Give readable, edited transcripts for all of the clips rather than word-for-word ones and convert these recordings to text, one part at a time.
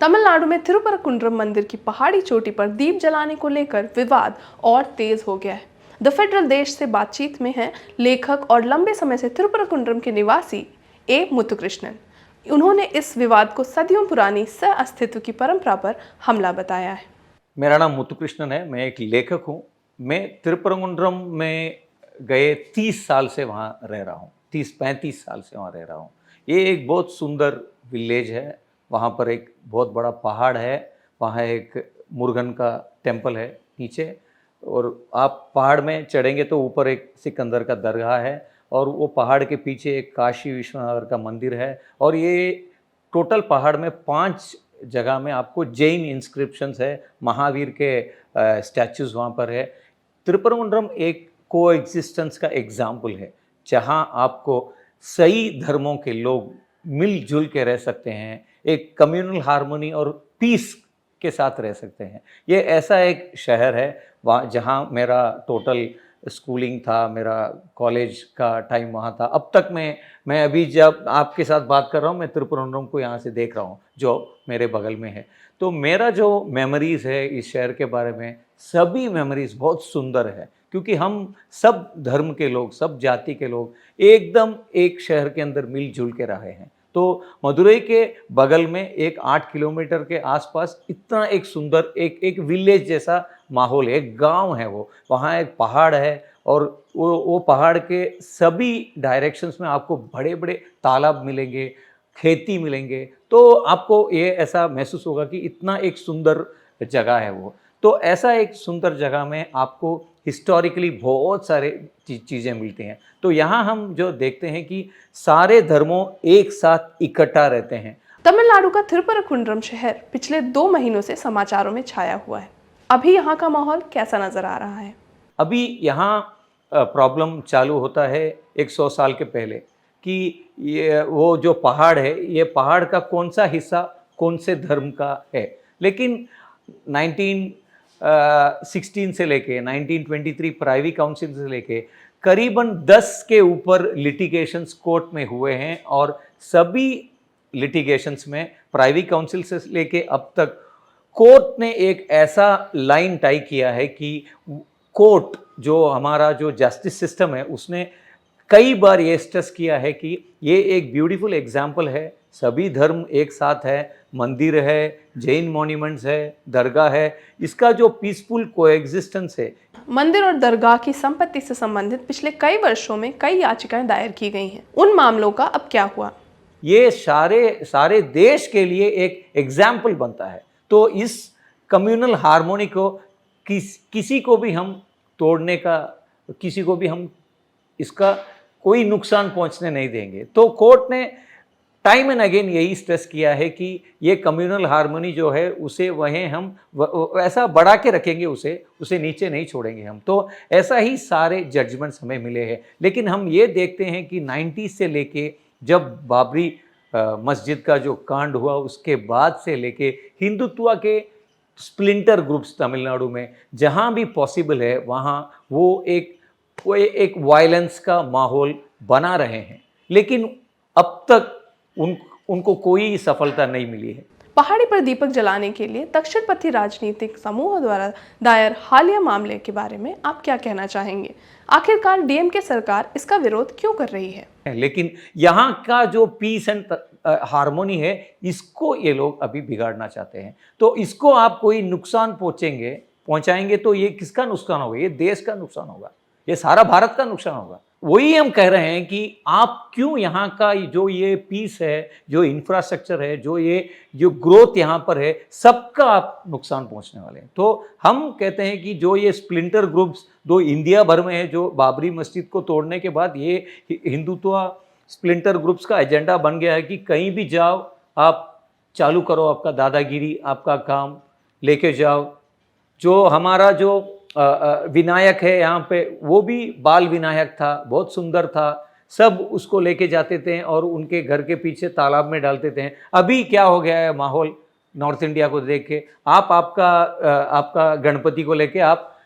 तमिलनाडु में थिरुपरकुंड्रम मंदिर की पहाड़ी चोटी पर दीप जलाने को लेकर विवाद और तेज हो गया है। द फेडरल देश से बातचीत में हैं लेखक और लंबे समय से थिरुपरकुंड्रम के निवासी ए मुथुकृष्णन। उन्होंने इस विवाद को सदियों पुरानी सह अस्तित्व की परंपरा पर हमला बताया है। मेरा नाम मुथुकृष्णन है, मैं एक लेखक हूँ। मैं तिरुपरकुंड्रम में गए 30 साल से वहाँ रह रहा हूँ, 30-35 साल से वहाँ रह रहा हूँ। ये एक बहुत सुंदर विलेज है, वहाँ पर एक बहुत बड़ा पहाड़ है, वहाँ एक मुरुगन का टेम्पल है नीचे, और आप पहाड़ में चढ़ेंगे तो ऊपर एक सिकंदर का दरगाह है, और वो पहाड़ के पीछे एक काशी विश्वनाथ का मंदिर है। और ये टोटल पहाड़ में 5 जगह में आपको जैन इंस्क्रिप्शंस है, महावीर के स्टैचूज़ वहाँ पर है। त्रिपुरकुंड्रम एक को एग्जिस्टेंस का एग्जाम्पल है, जहाँ आपको सही धर्मों के लोग मिलजुल के रह सकते हैं, एक कम्युनल हार्मनी और पीस के साथ रह सकते हैं। ये ऐसा एक शहर है वहाँ जहाँ मेरा टोटल स्कूलिंग था, मेरा कॉलेज का टाइम वहाँ था। अब तक मैं अभी जब आपके साथ बात कर रहा हूँ, मैं त्रिपुरकुंड्रम को यहाँ से देख रहा हूँ जो मेरे बगल में है। तो मेरा जो मेमोरीज़ है इस शहर के बारे में, सभी मेमोरीज़ बहुत सुंदर है, क्योंकि हम सब धर्म के लोग, सब जाति के लोग एकदम एक शहर के अंदर मिलजुल के रहे हैं। तो मदुरई के बगल में एक 8 किलोमीटर के आसपास इतना एक सुंदर एक विलेज जैसा माहौल है, एक गांव है वो। वहाँ एक पहाड़ है, और वो पहाड़ के सभी डायरेक्शंस में आपको बड़े बड़े तालाब मिलेंगे, खेती मिलेंगे। तो आपको ये ऐसा महसूस होगा कि इतना एक सुंदर जगह है वो। तो ऐसा एक सुंदर जगह में आपको हिस्टोरिकली बहुत सारे चीज़ें मिलती हैं। तो यहाँ हम जो देखते हैं कि सारे धर्मों एक साथ इकट्ठा रहते हैं। तमिलनाडु का थिरुपरकुंड्रम शहर पिछले 2 महीनों से समाचारों में छाया हुआ है। अभी यहाँ का माहौल कैसा नजर आ रहा है? अभी यहाँ प्रॉब्लम चालू होता है एक 100 साल के पहले, कि ये वो जो पहाड़ है, ये पहाड़ का कौन सा हिस्सा कौन से धर्म का है। लेकिन 1916 से लेके 1923 प्राइवी काउंसिल से लेके करीबन 10 के ऊपर लिटिगेशंस कोर्ट में हुए हैं, और सभी लिटिगेशंस में प्राइवी काउंसिल से लेके अब तक कोर्ट ने एक ऐसा लाइन टाई किया है कि कोर्ट जो हमारा जो जस्टिस सिस्टम है, उसने कई बार ये स्ट्रेस किया है कि ये एक ब्यूटीफुल एग्जाम्पल है, सभी धर्म एक साथ है, मंदिर है, जैन मॉन्यूमेंट्स है, दरगाह है, इसका जो पीसफुल कोएग्जिस्टेंस है। मंदिर और दरगाह की संपत्ति से संबंधित पिछले कई वर्षों में कई याचिकाएं दायर की गई हैं। उन मामलों का अब क्या हुआ? ये सारे देश के लिए एक एग्जाम्पल बनता है। तो इस कम्युनल हार्मोनी को किसी को भी हम तोड़ने का, किसी को भी हम इसका कोई नुकसान पहुंचने नहीं देंगे। तो कोर्ट ने टाइम एंड अगेन यही स्ट्रेस किया है कि ये कम्युनल हार्मनी जो है उसे वहीं हम ऐसा बढ़ा के रखेंगे, उसे नीचे नहीं छोड़ेंगे हम। तो ऐसा ही सारे जजमेंट्स हमें मिले हैं। लेकिन हम ये देखते हैं कि 90 से लेके जब बाबरी मस्जिद का जो कांड हुआ, उसके बाद से लेके हिंदुत्व के स्प्लिंटर ग्रुप्स तमिलनाडु में जहाँ भी पॉसिबल है वहाँ वो एक वायलेंस का माहौल बना रहे हैं। लेकिन अब तक उनको कोई सफलता नहीं मिली है। पहाड़ी पर दीपक जलाने के लिए दक्षिणपंथी राजनीतिक समूहों द्वारा दायर हालिया मामले के बारे में आप क्या कहना चाहेंगे? आखिरकार डीएमके सरकार इसका विरोध क्यों कर रही है? लेकिन यहाँ का जो पीस एंड हार्मोनी है, इसको ये लोग अभी बिगाड़ना चाहते हैं। तो इसको आप कोई नुकसान पहुंचाएंगे तो ये किसका नुकसान होगा? ये देश का नुकसान होगा, ये सारा भारत का नुकसान होगा। वही हम कह रहे हैं कि आप क्यों यहाँ का जो ये पीस है, जो इंफ्रास्ट्रक्चर है, जो ग्रोथ यहाँ पर है, सबका आप नुकसान पहुँचने वाले हैं। तो हम कहते हैं कि जो ये स्प्लिंटर ग्रुप्स दो इंडिया भर में है, जो बाबरी मस्जिद को तोड़ने के बाद ये हिंदुत्व स्प्लिंटर ग्रुप्स का एजेंडा बन गया है कि कहीं भी जाओ, आप चालू करो आपका दादागिरी, आपका काम लेके जाओ। जो हमारा जो विनायक है यहाँ पे, वो भी बाल विनायक था, बहुत सुंदर था, सब उसको लेके जाते थे और उनके घर के पीछे तालाब में डालते थे। अभी क्या हो गया है माहौल नॉर्थ इंडिया को देख के, आपका गणपति को लेके आप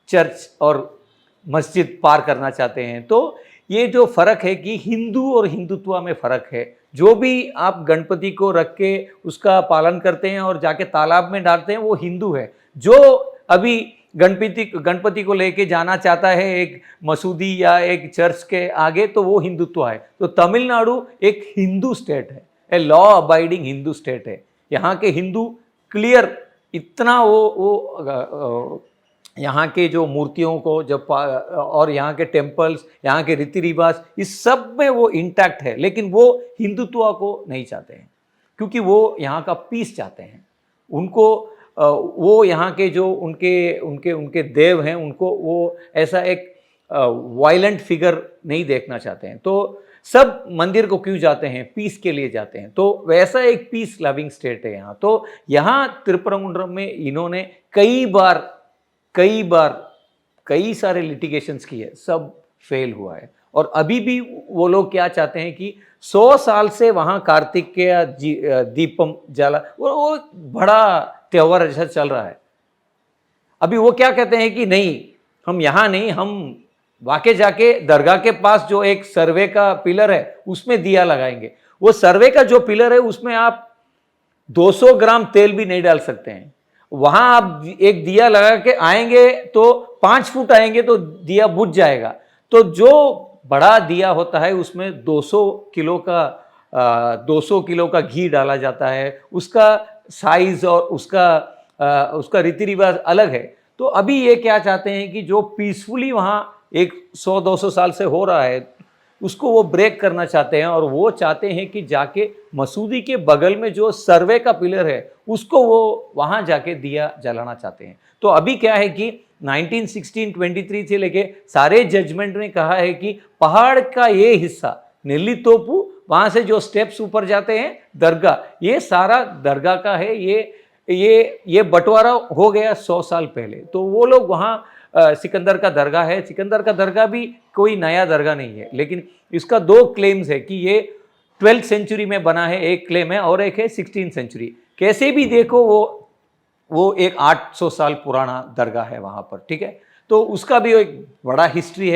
चर्च और मस्जिद पार करना चाहते हैं। तो ये जो फ़र्क है कि हिंदू और हिंदुत्व में फ़र्क है, जो भी आप गणपति को रख के उसका पालन करते हैं और जाके तालाब में डालते हैं वो हिंदू है। जो अभी गणपति को लेके जाना चाहता है एक मसूदी या एक चर्च के आगे, तो वो हिंदुत्व है। तो तमिलनाडु एक हिंदू स्टेट है, a law abiding Hindu state है। यहाँ के हिंदू क्लियर इतना वो यहाँ के जो मूर्तियों को जब और यहाँ के टेम्पल्स, यहाँ के रीति रिवाज, इस सब में वो इंटैक्ट है, लेकिन वो हिंदुत्व को नहीं चाहते हैं क्योंकि वो यहाँ का पीस चाहते हैं। उनको वो यहाँ के जो उनके उनके उनके देव हैं, उनको वो ऐसा एक वायलेंट फिगर नहीं देखना चाहते हैं। तो सब मंदिर को क्यों जाते हैं? पीस के लिए जाते हैं। तो वैसा एक पीस लविंग स्टेट है यहाँ। तो यहाँ त्रिपुराकुंड्रम में इन्होंने कई सारे लिटिगेशंस किए, सब फेल हुआ है। और अभी भी वो लोग क्या चाहते हैं कि 100 साल से वहाँ कार्तिकेय दीपम जला, वो बड़ा त्योहार जैसा चल रहा है। अभी वो क्या कहते हैं कि नहीं, हम यहाँ नहीं, हम वाके जाके दरगाह के पास जो एक सर्वे का पिलर है उसमें दिया लगाएंगे। वो सर्वे का जो पिलर है उसमें आप 200 ग्राम तेल भी नहीं डाल सकते हैं। वहां आप एक दिया लगा के आएंगे तो 5 फुट आएंगे तो दिया बुझ जाएगा। तो जो बड़ा दिया होता है उसमें 200 किलो का घी डाला जाता है, उसका साइज और उसका रीति रिवाज अलग है। तो अभी ये क्या चाहते हैं कि जो पीसफुली वहाँ एक 100-200 साल से हो रहा है उसको वो ब्रेक करना चाहते हैं, और वो चाहते हैं कि जाके मसूदी के बगल में जो सर्वे का पिलर है उसको वो वहाँ जाके दिया जलाना चाहते हैं। तो अभी क्या है कि 1916-23 से लेके सारे जजमेंट ने कहा है कि पहाड़ का ये हिस्सा नेल्लीतोपु, वहाँ से जो स्टेप्स ऊपर जाते हैं दरगाह, ये सारा दरगाह का है। ये बंटवारा हो गया 100 साल पहले। तो वो लोग वहाँ सिकंदर का दरगाह है। सिकंदर का दरगाह भी कोई नया दरगाह नहीं है, लेकिन इसका 2 क्लेम्स है कि ये 12th सेंचुरी में बना है, एक क्लेम है, और एक है 16th सेंचुरी। कैसे भी देखो वो एक 800 साल पुराना दरगाह है वहाँ पर, ठीक है। तो उसका भी एक बड़ा हिस्ट्री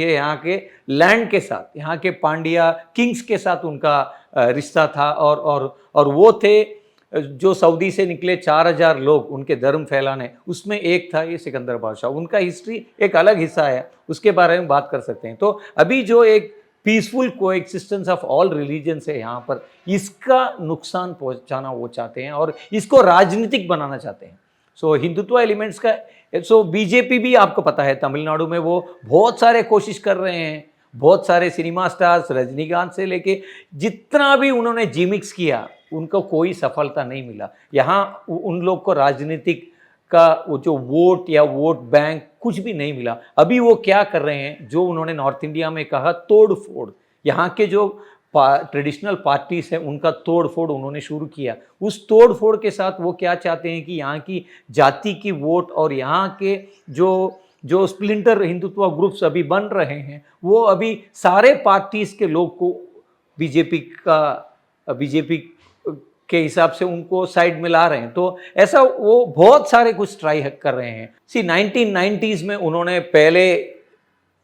है, यहाँ के लैंड के साथ, यहाँ के पांड्या किंग्स के साथ उनका रिश्ता था। और वो थे जो सऊदी से निकले 4000 लोग उनके धर्म फैलाने, उसमें एक था ये सिकंदर बादशाह। उनका हिस्ट्री एक अलग हिस्सा है, उसके बारे में बात कर सकते हैं। तो अभी जो एक peaceful coexistence of all religions है यहाँ पर, इसका नुकसान पहुँचाना वो चाहते हैं और इसको राजनीतिक बनाना चाहते हैं। सो हिंदुत्व एलिमेंट्स का, सो बीजेपी भी आपको पता है तमिलनाडु में वो बहुत सारे कोशिश कर रहे हैं। बहुत सारे सिनेमा स्टार्स, रजनीकांत से लेके जितना भी उन्होंने जिमिक्स किया, उनको कोई सफलता नहीं मिला। यहाँ उन लोग को राजनीतिक का वो जो वोट या वोट बैंक कुछ भी नहीं मिला। अभी वो क्या कर रहे हैं, जो उन्होंने नॉर्थ इंडिया में कहा तोड़ फोड़, यहाँ के जो ट्रेडिशनल पार्टीज हैं उनका तोड़ फोड़ उन्होंने शुरू किया। उस तोड़ फोड़ के साथ वो क्या चाहते हैं कि यहाँ की जाति की वोट और यहाँ के जो स्प्लिंटर हिंदुत्व ग्रुप्स अभी बन रहे हैं, वो अभी सारे पार्टीज के लोग को बीजेपी के हिसाब से उनको साइड में ला रहे हैं। तो ऐसा वो बहुत सारे कुछ ट्राई कर रहे हैं। 1990s में उन्होंने पहले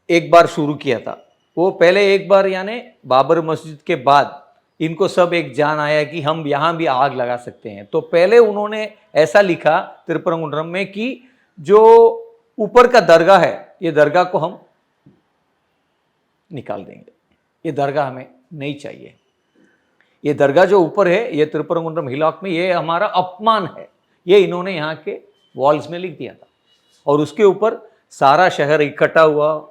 एक बार शुरू किया था। वो पहले एक बार यानी बाबर मस्जिद के बाद इनको सब एक जान आया कि हम यहाँ भी आग लगा सकते हैं। तो पहले उन्होंने ऐसा लिखा त्रिपुराकुंड्रम में कि जो ऊपर का दरगाह है, ये दरगाह को हम निकाल देंगे, ये दरगाह हमें नहीं चाहिए। ये दरगाह जो ऊपर है, ये त्रिपुराकुंड्रम हिलॉक में, ये हमारा अपमान है। ये इन्होंने यहाँ के वॉल्स में लिख दिया था। और उसके ऊपर सारा शहर इकट्ठा हुआ,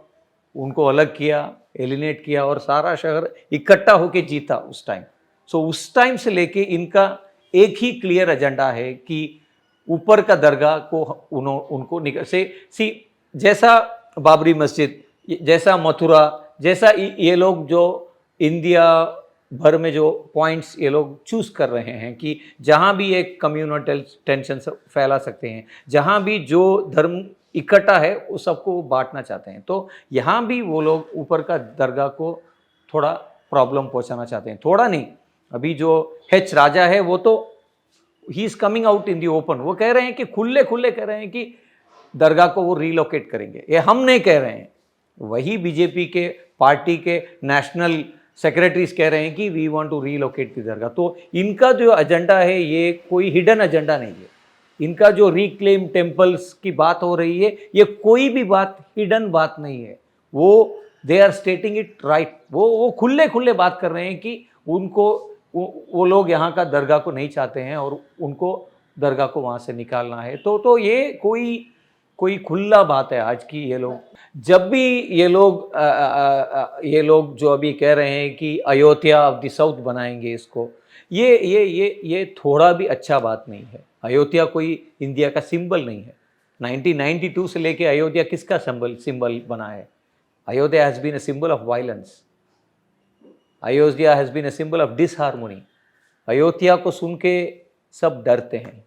उनको अलग किया, एलिनेट किया, और सारा शहर इकट्ठा होके जीता उस टाइम। सो उस टाइम से लेके इनका एक ही क्लियर एजेंडा है कि ऊपर का दरगाह को उनको जैसा बाबरी मस्जिद, जैसा मथुरा, जैसा ये लोग जो इंडिया भर में जो पॉइंट्स ये लोग चूज कर रहे हैं कि जहाँ भी एक कम्युनल टेंशन फैला सकते हैं, जहाँ भी जो धर्म इकट्ठा है वो सबको बांटना चाहते हैं। तो यहाँ भी वो लोग ऊपर का दरगाह को थोड़ा प्रॉब्लम पहुँचाना चाहते हैं। थोड़ा नहीं, अभी जो हेच राजा है वो तो he is coming out in the open. वो कह रहे हैं कि खुले कह रहे हैं कि दरगाह को वो रिलोकेट करेंगे। ये हम नहीं कह रहे हैं, वही बीजेपी के पार्टी के नेशनल सेक्रेटरीज कह रहे हैं कि we want to relocate the dargah. तो इनका जो एजेंडा है ये कोई हिडन एजेंडा नहीं है। इनका जो रिक्लेम टेम्पल्स की बात हो रही है ये कोई भी बात हिडन बात नहीं है। वो they are stating it right. वो खुले खुले बात कर रहे हैं कि उनको वो लोग यहाँ का दरगाह को नहीं चाहते हैं और उनको दरगाह को वहाँ से निकालना है। तो ये कोई खुला बात है आज की। ये लोग जब भी ये लोग जो अभी कह रहे हैं कि अयोध्या ऑफ द साउथ बनाएंगे इसको, ये थोड़ा भी अच्छा बात नहीं है। अयोध्या कोई इंडिया का सिंबल नहीं है। 1992 से लेके अयोध्या किसका सिंबल बना है? Ayodhya has been a symbol of violence. Ayodhya has been a symbol of disharmony. Ayodhya को सुन के सब डरते हैं।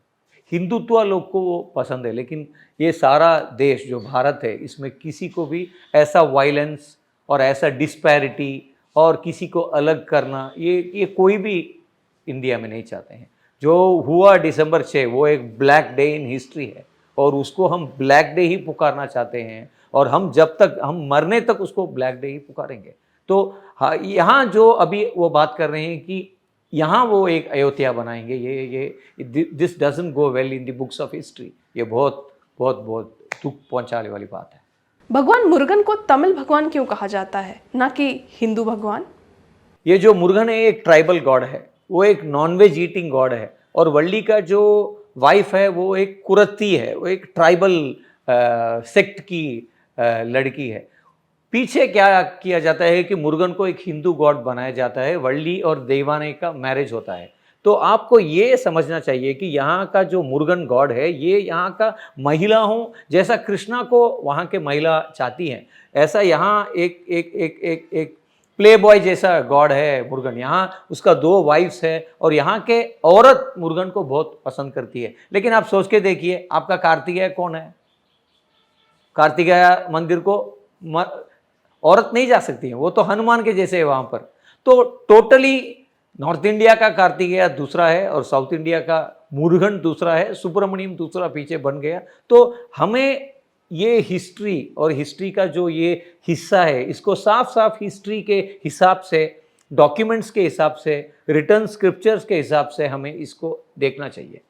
हिंदुत्व लोग को वो पसंद है, लेकिन ये सारा देश जो भारत है इसमें किसी को भी ऐसा वायलेंस और ऐसा डिस्पैरिटी और किसी को अलग करना ये कोई भी इंडिया में नहीं चाहते हैं। जो हुआ December 6 वो एक ब्लैक डे इन हिस्ट्री है और उसको हम ब्लैक डे ही पुकारना चाहते हैं और हम जब तक हम मरने तक उसको ब्लैक डे ही पुकारेंगे। तो हाँ, यहाँ जो अभी वो बात कर रहे हैं कि यहाँ वो एक अयोध्या बनाएंगे, ये this doesn't go well in the books of history. ये बहुत बहुत बहुत दुख पहुँचाने वाली बात है। भगवान मुरुगन को तमिल भगवान क्यों कहा जाता है, ना कि हिंदू भगवान? ये जो मुरुगन है एक ट्राइबल गॉड है, वो एक नॉनवेज ईटिंग गॉड है और वल्ली का जो वाइफ है वो एक कुरत्ती है, वो एक ट्राइबल सेक्ट की लड़की है। पीछे क्या किया जाता है कि मुरुगन को एक हिंदू गॉड बनाया जाता है, वल्ली और देवाने का मैरिज होता है। तो आपको ये समझना चाहिए कि यहाँ का जो मुरुगन गॉड है ये यहाँ का महिला हो, जैसा कृष्णा को वहाँ के महिला चाहती हैं, ऐसा यहाँ एक प्ले बॉय जैसा गॉड है मुरुगन। यहाँ उसका 2 वाइफ्स है और यहाँ के औरत मुरुगन को बहुत पसंद करती है। लेकिन आप सोच के देखिए, आपका कार्तिकेय कौन है? कार्तिकेय मंदिर को औरत नहीं जा सकती है, वो तो हनुमान के जैसे है वहाँ पर। तो टोटली नॉर्थ इंडिया का कार्तिकेय दूसरा है और साउथ इंडिया का मुरुगन दूसरा है, सुब्रमण्यम दूसरा पीछे बन गया। तो हमें ये हिस्ट्री और हिस्ट्री का जो ये हिस्सा है इसको साफ साफ हिस्ट्री के हिसाब से, डॉक्यूमेंट्स के हिसाब से, रिटर्न स्क्रिप्चर्स के हिसाब से हमें इसको देखना चाहिए।